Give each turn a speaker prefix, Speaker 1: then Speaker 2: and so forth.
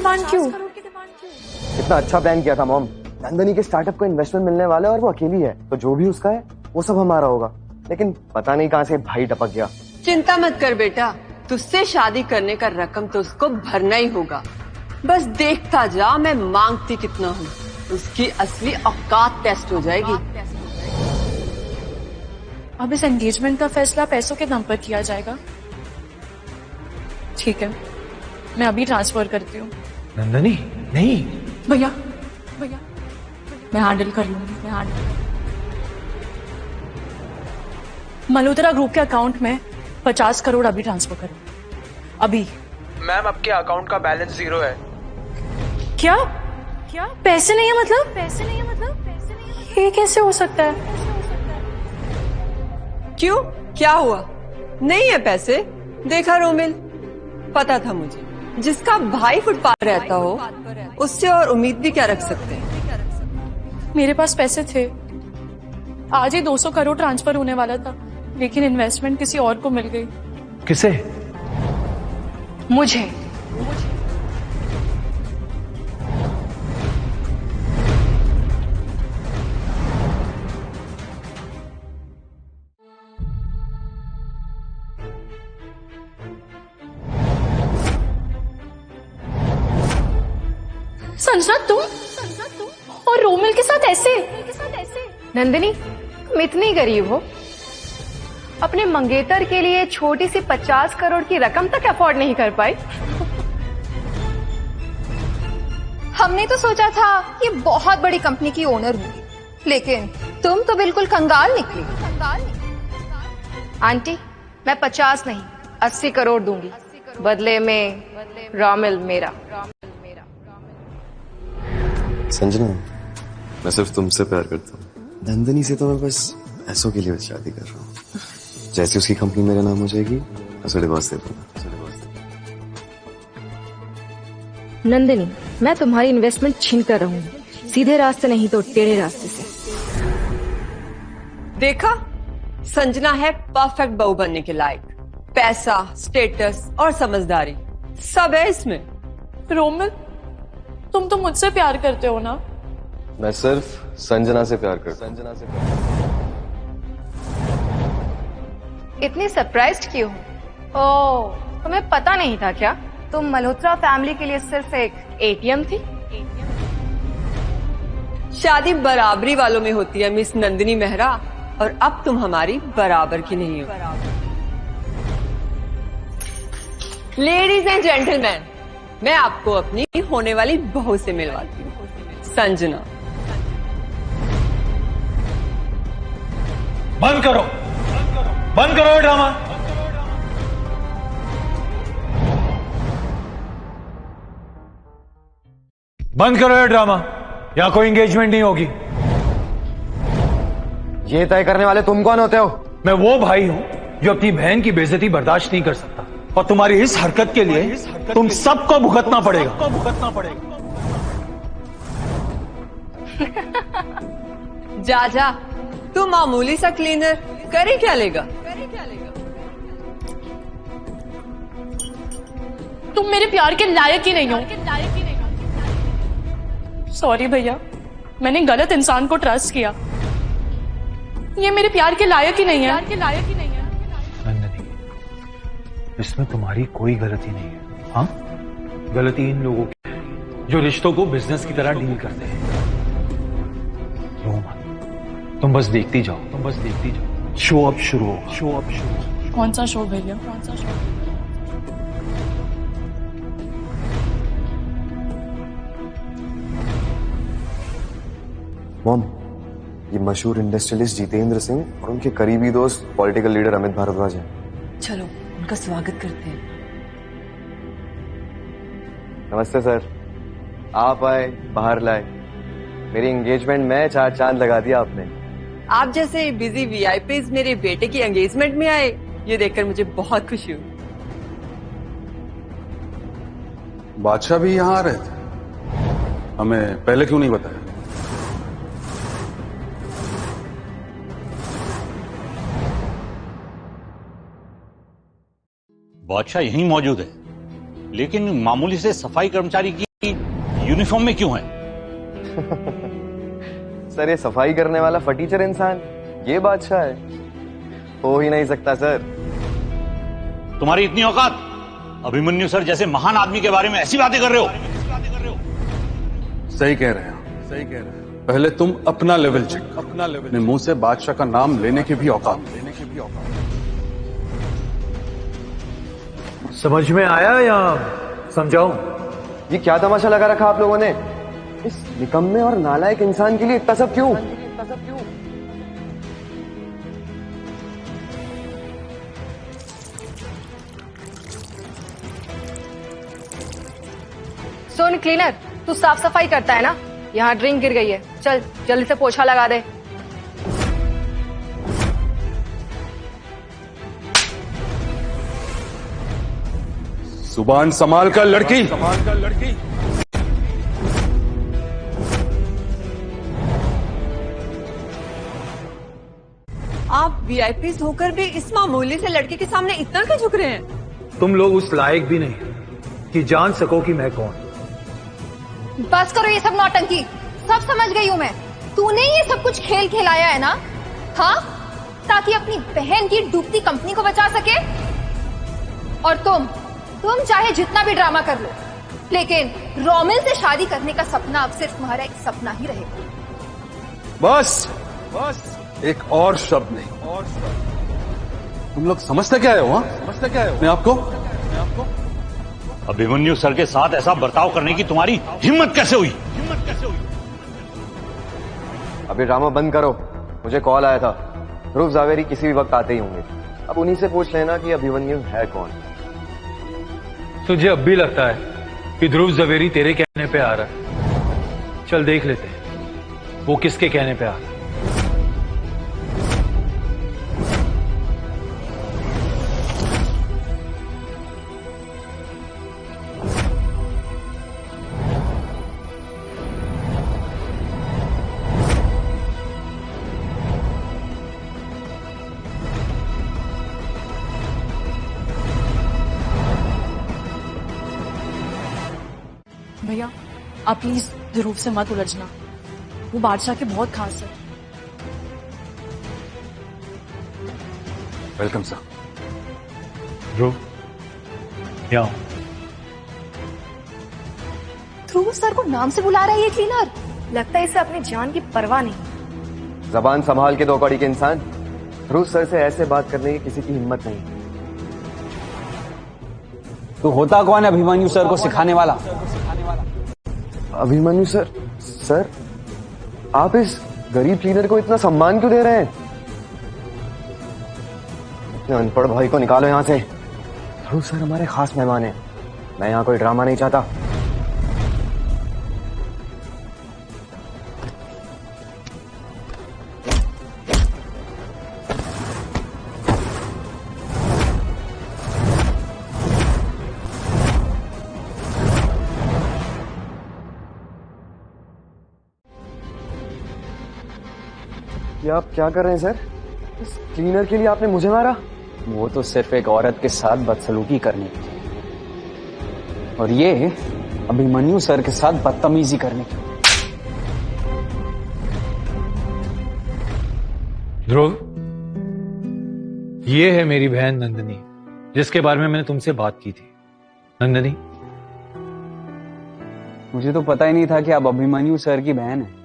Speaker 1: Demand क्यों?
Speaker 2: इतना अच्छा प्लान किया था मॉम। नंदनी के स्टार्टअप को इन्वेस्टमेंट मिलने वाला है और वो अकेली है, तो जो भी उसका है वो सब हमारा होगा। लेकिन पता नहीं कहाँ से भाई टपक गया।
Speaker 3: चिंता मत कर बेटा, तुझसे शादी करने का रकम तो उसको भरना ही होगा। बस देखता जा मैं मांगती कितना हूँ, उसकी असली औकात टेस्ट हो जाएगी।
Speaker 1: अब इस एंगेजमेंट का फैसला पैसों के दम पर किया जाएगा। ठीक है, मैं अभी ट्रांसफर करती हूँ।
Speaker 4: नंदनी नहीं।
Speaker 1: भैया भैया मैं हैंडल कर लूंगी। मल्होत्रा ग्रुप के अकाउंट में 50 करोड़ अभी ट्रांसफर करो। अभी।
Speaker 4: मैम आपके अकाउंट का बैलेंस 0 है।
Speaker 1: क्या क्या पैसे नहीं है? मतलब पैसे नहीं है? ये कैसे हो सकता है?
Speaker 3: क्यों, क्या हुआ? नहीं है पैसे? देखा रोमिल, पता था मुझे, जिसका भाई फुटपाथ रहता हो उससे और उम्मीद भी क्या रख सकते हैं।
Speaker 1: मेरे पास पैसे थे, आज ही 200 करोड़ ट्रांसफर होने वाला था, लेकिन इन्वेस्टमेंट किसी और को मिल गई।
Speaker 4: किसे?
Speaker 1: मुझे। संजना तुम और रोमिल के साथ ऐसे?
Speaker 5: नंदिनी, तुम इतनी गरीब हो, अपने मंगेतर के लिए छोटी सी 50 करोड़ की रकम तक अफोर्ड नहीं कर पाई।
Speaker 6: हमने तो सोचा था ये बहुत बड़ी कंपनी की ओनर होगी, लेकिन तुम तो बिल्कुल कंगाल निकली।
Speaker 5: आंटी, मैं 50 नहीं 80 करोड़ दूंगी, बदले में रोमिल मेरा।
Speaker 2: संजना, मैं सिर्फ तुमसे प्यार करता हूँ। नंदनी से तो मैं बस पैसों के लिए शादी कर रहा हूँ। जैसे उसकी कंपनी मेरा नाम हो जाएगी, मैं डिवोर्स दे दूंगा।
Speaker 5: नंदिनी, मैं तुम्हारी इन्वेस्टमेंट छीन कर रहूंगी, सीधे रास्ते नहीं तो टेढ़े रास्ते से।
Speaker 3: देखा, संजना है परफेक्ट बहू बनने के लायक। पैसा, स्टेटस और समझदारी सब है इसमें।
Speaker 1: रोमिल, तुम तो मुझसे प्यार करते हो ना?
Speaker 2: मैं सिर्फ संजना से प्यार करता हूँ।
Speaker 5: इतनी सरप्राइज्ड क्यों? ओह, तुम्हें पता नहीं था क्या? तुम मल्होत्रा फैमिली के लिए सिर्फ एक एटीएम थी।
Speaker 3: शादी बराबरी वालों में होती है मिस नंदिनी मेहरा, और अब तुम हमारी बराबर की नहीं हो। लेडीज एंड जेंटलमैन, मैं आपको अपनी होने वाली बहू से मिलवाती हूँ, संजना।
Speaker 4: बंद करो ये ड्रामा। बंद करो ये ड्रामा, यहाँ कोई एंगेजमेंट नहीं होगी।
Speaker 2: ये तय करने वाले तुम कौन होते हो?
Speaker 4: मैं वो भाई हूँ जो अपनी बहन की बेइज्जती बर्दाश्त नहीं कर सकता, और तुम्हारी इस हरकत के लिए तुम सबको भुगतना पड़ेगा।
Speaker 3: जा तू मामूली सा क्लीनर करे क्या लेगा?
Speaker 1: तुम मेरे प्यार के लायक ही नहीं हो। सॉरी भैया, मैंने गलत इंसान को ट्रस्ट किया। ये मेरे प्यार के लायक ही नहीं है।
Speaker 4: नंदनी, इसमें तुम्हारी कोई गलती नहीं है। हाँ, गलती इन लोगों की है जो रिश्तों को बिजनेस की तरह डील करते हैं। रो मत, तुम बस देखती जाओ। शो अप शुरू होगा।
Speaker 1: कौन सा शो भैया? कौन सा शो?
Speaker 2: मॉम, ये मशहूर इंडस्ट्रियलिस्ट जितेंद्र सिंह और उनके करीबी दोस्त पॉलिटिकल लीडर अमित भारद्वाज हैं।
Speaker 3: चलो उनका स्वागत करते हैं।
Speaker 2: नमस्ते सर, आप आए बाहर लाए, मेरी एंगेजमेंट में 4 चांद लगा दिया आपने।
Speaker 3: आप जैसे बिजी वीआईपीज मेरे बेटे की एंगेजमेंट में आए, ये देखकर मुझे बहुत खुशी हुई।
Speaker 7: बादशाह भी यहाँ आ रहे थे, हमें पहले क्यों नहीं बताया?
Speaker 8: बादशाह यहीं मौजूद है, लेकिन मामूली से सफाई कर्मचारी की यूनिफॉर्म में क्यों है?
Speaker 2: सर ये सफाई करने वाला फटीचर इंसान ये बादशाह है? हो ही नहीं सकता सर।
Speaker 8: तुम्हारी इतनी औकात, अभिमन्यु सर जैसे महान आदमी के बारे में ऐसी बातें कर रहे हो?
Speaker 7: सही कह रहे हैं, सही कह रहे हैं। पहले तुम अपना लेवल चेक, अपना लेवल। अपने मुंह से बादशाह का नाम लेने की भी औकात, लेने की भी औकात।
Speaker 4: समझ में आया या समझाऊं?
Speaker 2: ये क्या तमाशा लगा रखा आप लोगों ने? इस निकम्मे और नालायक इंसान के लिए इतना सब क्यों?
Speaker 5: सुन क्लीनर, तू साफ सफाई करता है ना? यहाँ ड्रिंक गिर गई है, चल जल्दी से पोछा लगा दे।
Speaker 7: जुबान संभाल कर लड़की, संभाल कर लड़की।
Speaker 3: आप वीआईपी होकर भी इस मामूली से लड़के के सामने इतना क्यों झुक रहे हैं?
Speaker 4: तुम लोग उस लायक भी नहीं कि जान सको कि मैं कौन।
Speaker 6: बस करो ये सब नौटंकी, सब समझ गई हूं मैं। तूने ये सब कुछ खेल खिलाया है ना, हाँ, ताकि अपनी बहन की डूबती कंपनी को बचा सके। और तुम चाहे जितना भी ड्रामा कर लो, लेकिन रोमिल से शादी करने का सपना अब सिर्फ तुम्हारा एक सपना ही रहेगा।
Speaker 7: बस बस एक और शब्द नहीं, और शब्द। तुम लोग समझते क्या हो? समझते क्या हो अपने आपको?
Speaker 8: अभिमन्यु सर के साथ ऐसा बर्ताव करने की तुम्हारी हिम्मत कैसे हुई?
Speaker 2: अभी ड्रामा बंद करो। मुझे कॉल आया था, ध्रुव जावेरी किसी भी वक्त आते ही होंगे। अब उन्हीं से पूछ लेना कि अभिमन्यु है कौन।
Speaker 4: तुझे अब भी लगता है कि ध्रुव जवेरी तेरे कहने पे आ रहा है? चल देख लेते हैं वो किसके कहने पे आ रहा है।
Speaker 1: भैया आप प्लीज ध्रुव से मत उलझना, वो बादशाह के बहुत खास है।
Speaker 7: Welcome sir.
Speaker 4: ध्रुव यहाँ।
Speaker 6: ध्रुव सर को नाम से बुला रहा है ये क्लीनर।
Speaker 5: लगता है इसे अपनी जान की परवाह नहीं।
Speaker 2: जबान संभाल के दो कौड़ी के इंसान। ध्रुव सर से ऐसे बात करने की किसी की हिम्मत नहीं।
Speaker 9: तू होता कौन है अभिमन्यु सर को सिखाने वाला?
Speaker 2: अभिमन्यु सर? सर आप इस गरीब क्लीनर को इतना सम्मान क्यों दे रहे हैं? अपने अनपढ़ भाई को निकालो यहाँ से। ध्रुव सर हमारे खास मेहमान हैं। मैं यहाँ कोई ड्रामा नहीं चाहता। ये आप क्या कर रहे हैं सर? इस क्लीनर के लिए आपने मुझे मारा?
Speaker 9: वो तो सिर्फ एक औरत के साथ बदसलूकी करने की, और ये अभिमन्यु सर के साथ बदतमीजी करने की।
Speaker 4: ध्रुव, ये है मेरी बहन नंदनी, जिसके बारे में मैंने तुमसे बात की थी। नंदनी,
Speaker 9: मुझे तो पता ही नहीं था कि आप अभिमन्यु सर की बहन है।